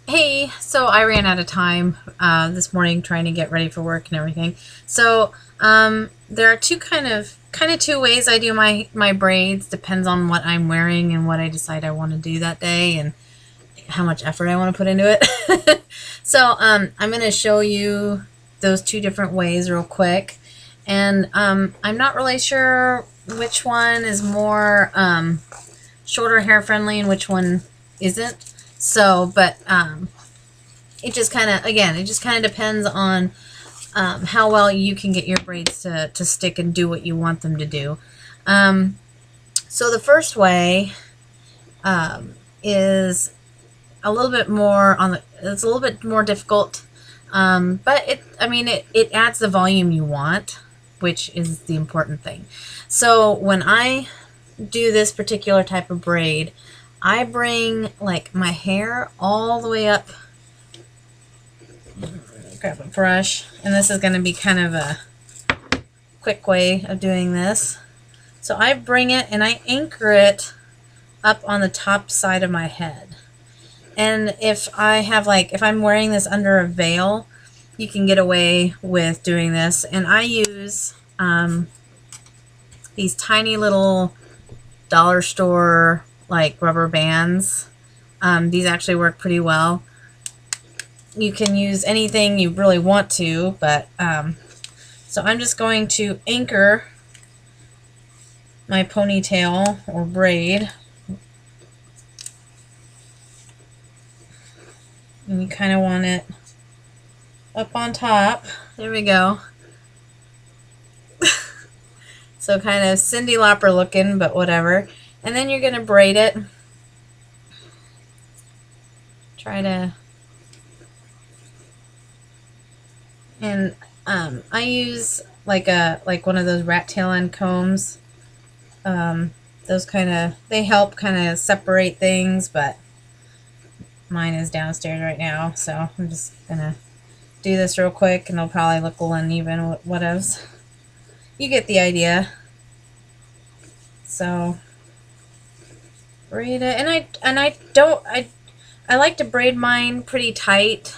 Hey, so I ran out of time this morning trying to get ready for work and everything. So there are kind of two ways I do my braids. Depends on what I'm wearing and what I decide I want to do that day and how much effort I want to put into it. So I'm going to show you those two different ways real quick, and I'm not really sure which one is more shorter hair friendly and which one isn't. So, but it just kind of, again, it just kind of depends on how well you can get your braids to stick and do what you want them to do. So the first way is a little bit more it's a little bit more difficult, but it adds the volume you want, which is the important thing. So when I do this particular type of braid, I bring like my hair all the way up. Grab a brush, and this is going to be kind of a quick way of doing this. So I bring it and I anchor it up on the top side of my head. And if I'm wearing this under a veil, you can get away with doing this. And I use these tiny little dollar store like rubber bands. These actually work pretty well. You can use anything you really want to, but so I'm just going to anchor my ponytail or braid. And you kind of want it up on top. There we go. So kind of Cyndi Lauper looking, but whatever. And then you're going to braid it. Try to... And I use like one of those rat tail end combs. Those they help kind of separate things, but mine is downstairs right now, so I'm just gonna do this real quick, and it'll probably look a little uneven. Whatevs. You get the idea. So braid it, and I like to braid mine pretty tight.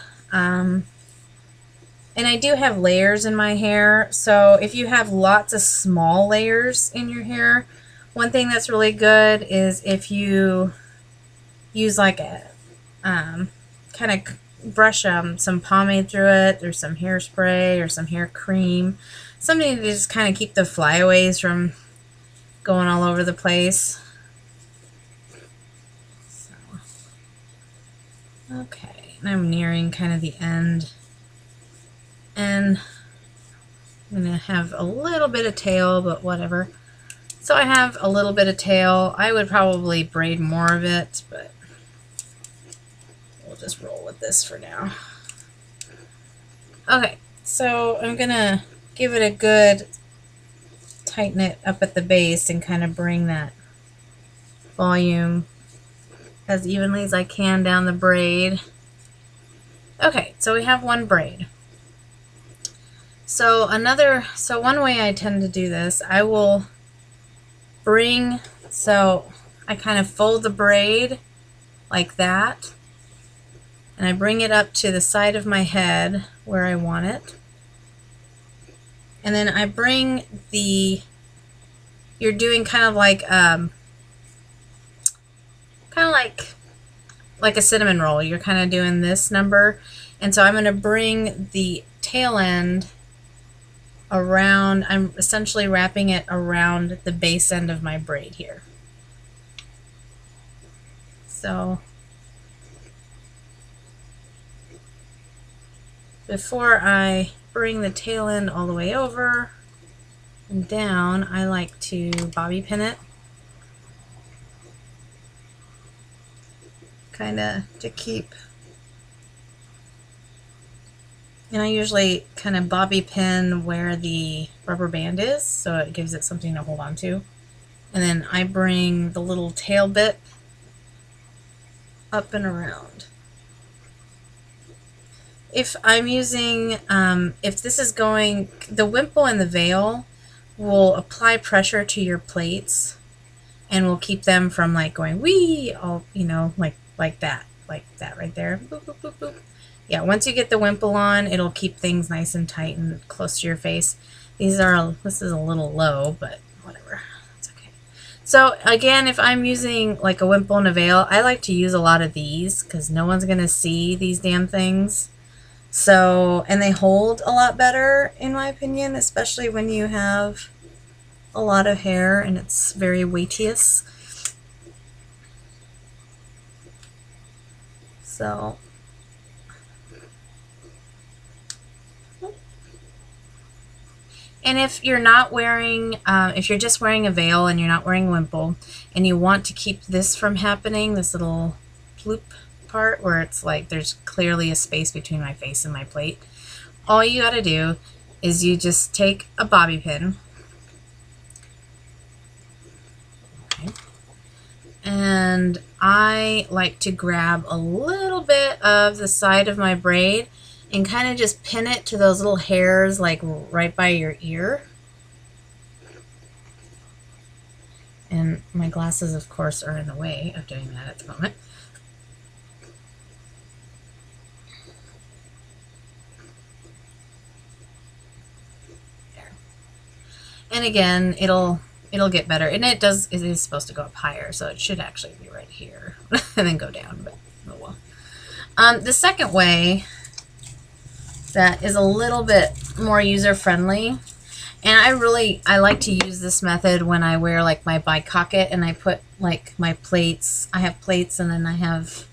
And I do have layers in my hair, so if you have lots of small layers in your hair, one thing that's really good is if you use like a kind of brush some pomade through it, or some hairspray, or some hair cream, something to just kind of keep the flyaways from going all over the place. So, okay, and I'm nearing kind of the end. And I'm going to have a little bit of tail, but whatever. So I have a little bit of tail. I would probably braid more of it, but we'll just roll with this for now. Okay, so I'm going to give it a good tighten it up at the base and kind of bring that volume as evenly as I can down the braid. Okay, so we have one braid. So one way I tend to do this, I will I kind of fold the braid like that, and I bring it up to the side of my head where I want it. And then I bring you're doing kind of like a cinnamon roll. You're kind of doing this number, and so I'm going to bring the tail end around. I'm essentially wrapping it around the base end of my braid here. So before I bring the tail end all the way over and down, I like to bobby pin it, kind of to keep. And I usually kind of bobby pin where the rubber band is, so it gives it something to hold on to. And then I bring the little tail bit up and around. If I'm using, if this is going, the wimple and the veil will apply pressure to your plates and will keep them from like going wee, all, like that. like that right there. Boop, boop, boop, boop. Yeah, once you get the wimple on, it'll keep things nice and tight and close to your face. This is a little low, but whatever. It's okay. So again, if I'm using like a wimple and a veil, I like to use a lot of these because no one's going to see these damn things. So, and they hold a lot better in my opinion, especially when you have a lot of hair and it's very weightious. So, and if you're not wearing, if you're just wearing a veil and you're not wearing a wimple, and you want to keep this from happening, this little bloop part where it's like there's clearly a space between my face and my plate, all you gotta do is you just take a bobby pin, okay, and I like to grab a little bit of the side of my braid and kind of just pin it to those little hairs like right by your ear. And my glasses, of course, are in the way of doing that at the moment. There. And again, it'll get better. And it is supposed to go up higher, so it should actually be right here and then go down, but oh well. The second way that is a little bit more user-friendly, and I like to use this method when I wear like my bicocket and I put like my plates. I have plates and then I have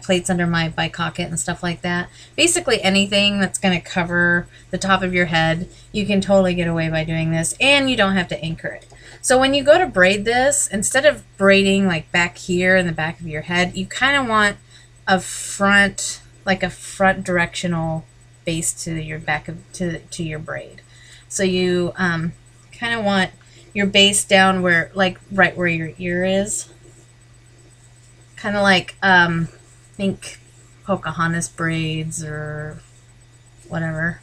plates under my bicocket and stuff like that. Basically anything that's going to cover the top of your head, you can totally get away by doing this, and you don't have to anchor it. So when you go to braid this, instead of braiding like back here in the back of your head, you kind of want a front, like a front directional base to your back of to your braid. So you kind of want your base down where, like right where your ear is, kind of like think Pocahontas braids or whatever.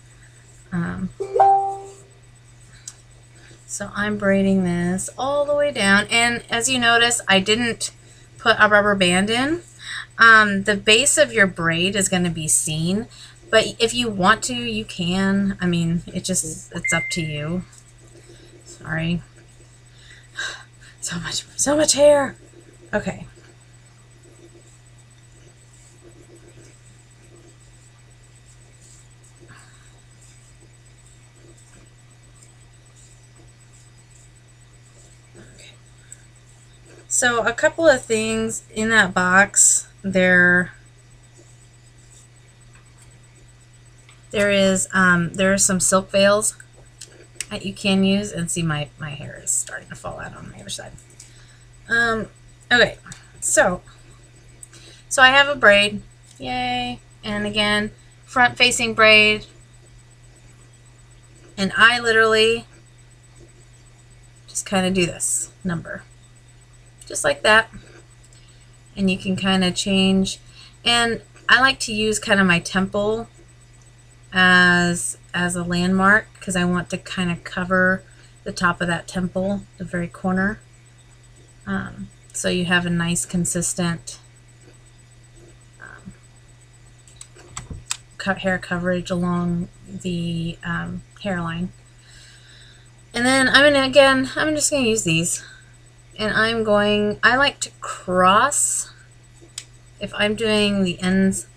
So I'm braiding this all the way down, and as you notice, I didn't put a rubber band in. The base of your braid is going to be seen, but if you want to, you can. I mean, it's up to you. Sorry. So much hair. Okay. So a couple of things in that box, there are some silk veils that you can use, and see my hair is starting to fall out on the other side. Okay, so I have a braid, yay, and again, front facing braid, and I literally just kind of do this number. Just like that, and you can kind of change, and I like to use kind of my temple as a landmark because I want to kind of cover the top of that temple, the very corner, so you have a nice consistent hair coverage along the hairline. And then I'm just going to use these. And I like to cross, if I'm doing the ends,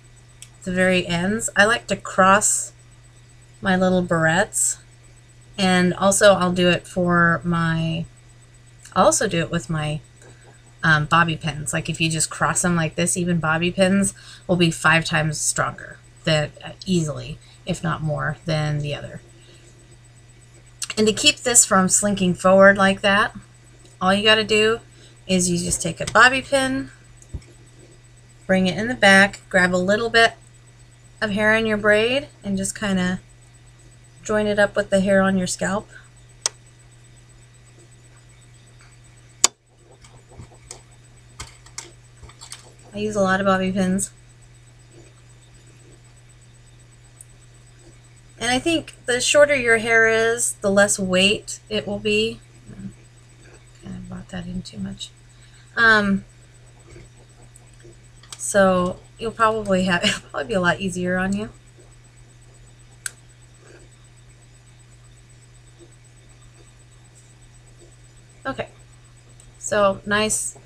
the very ends, I like to cross my little barrettes. And also I'll do it with my bobby pins. Like if you just cross them like this, even bobby pins will be 5 times stronger, easily, if not more, than the other. And to keep this from slinking forward like that, all you got to do is you just take a bobby pin, bring it in the back, grab a little bit of hair in your braid, and just kind of join it up with the hair on your scalp. I use a lot of bobby pins. And I think the shorter your hair is, the less weight it will be. Kind of brought that in too much. So you'll probably have, it'll probably be a lot easier on you. Okay, so nice.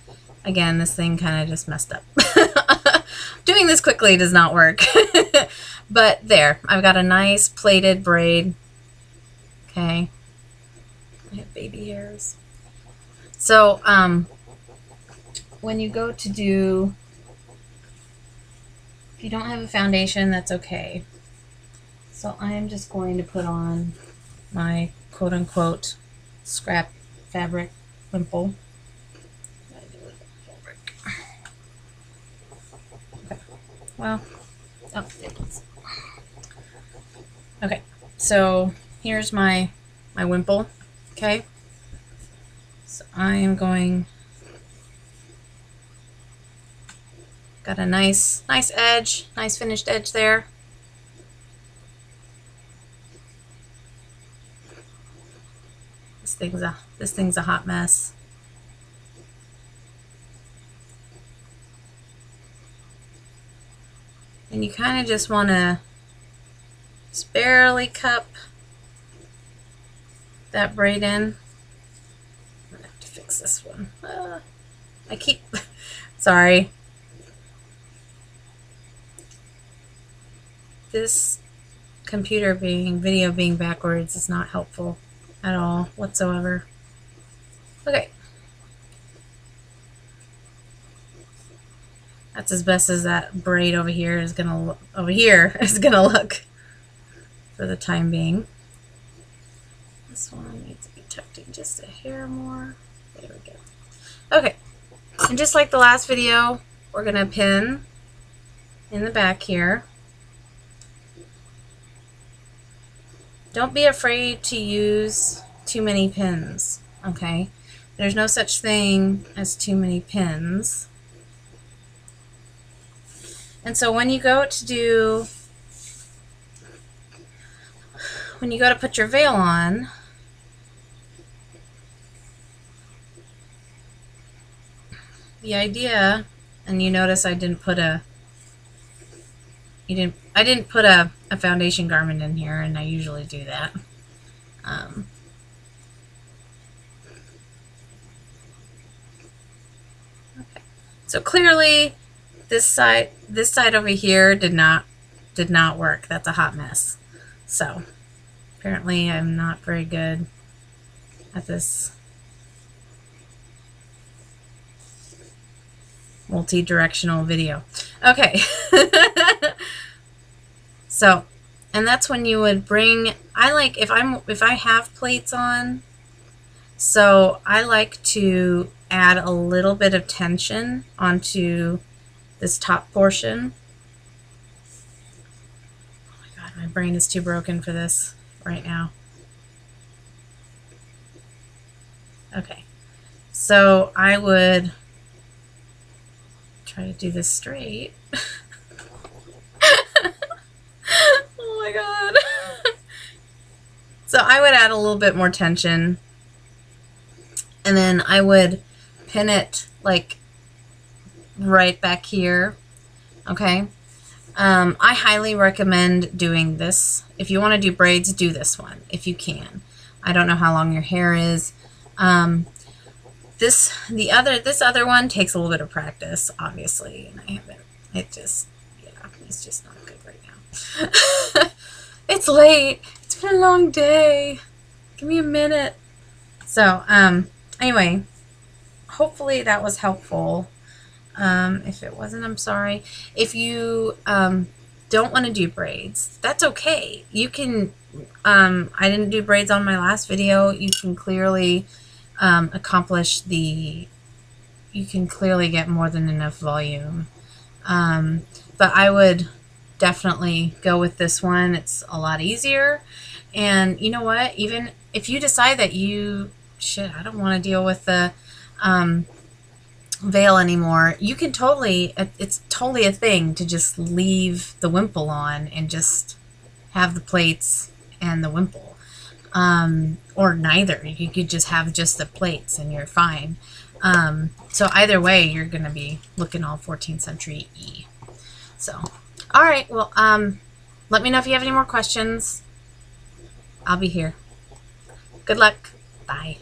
Again, this thing kind of just messed up. Doing this quickly does not work. But there, I've got a nice plaited braid. Okay. I have baby hairs. So, when you go to do, if you don't have a foundation, that's okay. So I am just going to put on my quote-unquote scrap fabric wimple. Okay. Well, oh, it is. Okay, so here's my wimple. Okay, so I am going, got a nice edge, nice finished edge there. This thing's a hot mess. And you kind of just want to just barely cup that braid in. I'm gonna have to fix this one. I keep, sorry. This video being backwards is not helpful at all whatsoever. Okay. That's as best as that braid over here is gonna look, for the time being. This one needs to be tucked in just a hair more. There we go. Okay, and just like the last video, we're gonna pin in the back here. Don't be afraid to use too many pins, okay? There's no such thing as too many pins. And so when you go to put your veil on, the idea, and you notice I didn't put a foundation garment in here, and I usually do that. Okay. So clearly this side over here did not work. That's a hot mess. So apparently I'm not very good at this multi-directional video. Okay. So, and that's when you would bring, I like, if I have plates on, so I like to add a little bit of tension onto this top portion. Oh my God, my brain is too broken for this right now. Okay, so I would try to do this straight. Oh my God. So I would add a little bit more tension, and then I would pin it like right back here. Okay. I highly recommend doing this. If you want to do braids, do this one if you can. I don't know how long your hair is. This other one takes a little bit of practice, obviously, and I haven't. It's just not good right now. It's late. It's been a long day. Give me a minute. So, anyway, hopefully that was helpful. If it wasn't, I'm sorry. If you don't want to do braids, that's okay. You can, I didn't do braids on my last video. You can clearly you can clearly get more than enough volume. But I would definitely go with this one. It's a lot easier. And you know what? Even if you decide that I don't want to deal with the veil anymore, you can totally, it's totally a thing to just leave the wimple on and just have the plates and the wimple. Or neither. You could just have just the plates and you're fine. So either way, you're going to be looking all 14th century E. So, all right. Well, let me know if you have any more questions. I'll be here. Good luck. Bye.